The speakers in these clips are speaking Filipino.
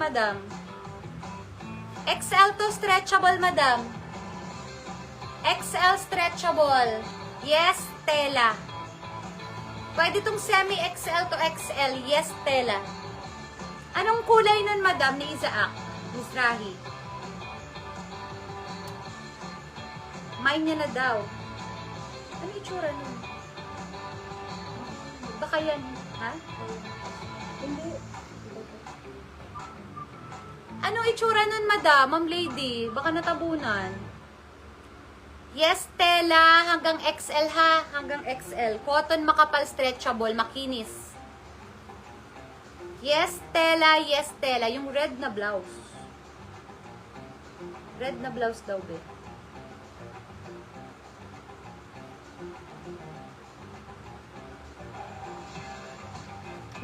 madam. XL to stretchable, madam. XL stretchable. Yes, tela. Pwede itong semi-XL to XL. Yes, tela. Anong kulay nun, madam, ni Isaac? Miss Rahi? Mine niya na daw. Ano itsura nun? Baka yan, ha? Hindi. Ano itsura nun, madam, ma'am lady? Baka natabunan. Yes, tela. Hanggang XL, ha? Hanggang XL. Cotton, makapal, stretchable, makinis. Yes, tela. Yes, tela. Yung red na blouse. Red na blouse daw, be.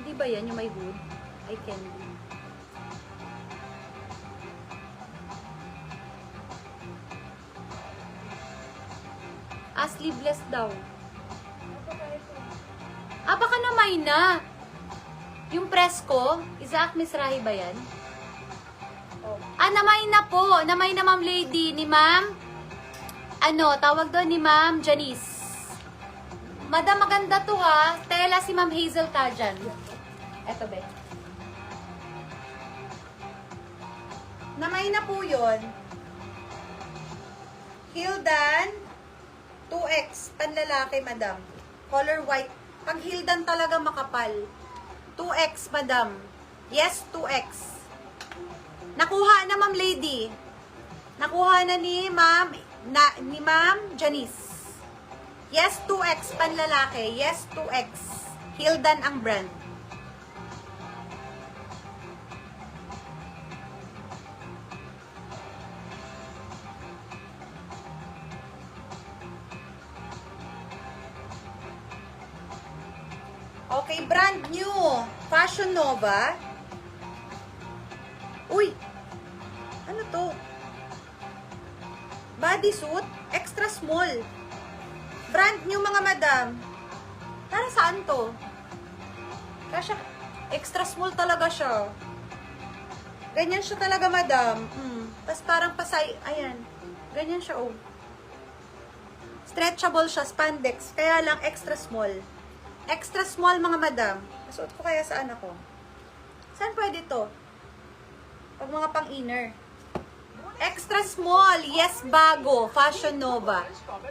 Hindi ba yan yung may hood? I candy. Sleeveless daw. Baka namay na. Yung presko, Isaac Misrahi ba yan? Oh. Namay na po. Namay na, ma'am lady. Ni ma'am, tawag doon ni ma'am Janice. Madam, maganda to ha. Tela si ma'am Hazel Tajan. Eto be. Namay na po yun. Hildan 2X, panlalaki, madam. Color white. Pag Hildan talaga makapal. 2X, madam. Yes, 2X. Nakuha na, ma'am lady. Nakuha na ni ma'am Janice. Yes, 2X, panlalaki. Yes, 2X. Hildan ang brand. Okay, brand new. Fashion Nova. Uy! Ano to? Bodysuit. Extra small. Brand new, mga madam. Para saan to? Kasi extra small talaga siya. Ganyan siya talaga, madam. Tapos parang pasay. Ayan. Ganyan siya, oh. Stretchable siya. Spandex. Kaya lang extra small. Extra small, mga madam. Nasuot ko kaya sa anak ko. Saan pwede to? Pag mga pang-inner. Extra small. Yes, bago. Fashion Nova.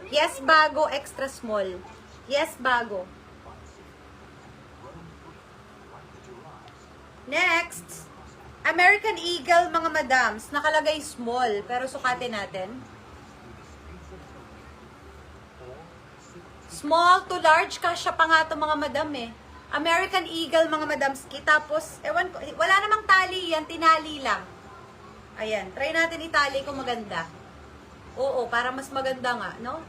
Yes, bago. Extra small. Yes, bago. Next. American Eagle, mga madams. Nakalagay small. Pero sukatin natin. Small to large, kasya pa nga ito, mga madam eh. American Eagle, mga madamski. Tapos, ewan ko, wala namang tali yan, tinali lang. Ayan, try natin itali kung maganda. Oo, para mas maganda nga, no?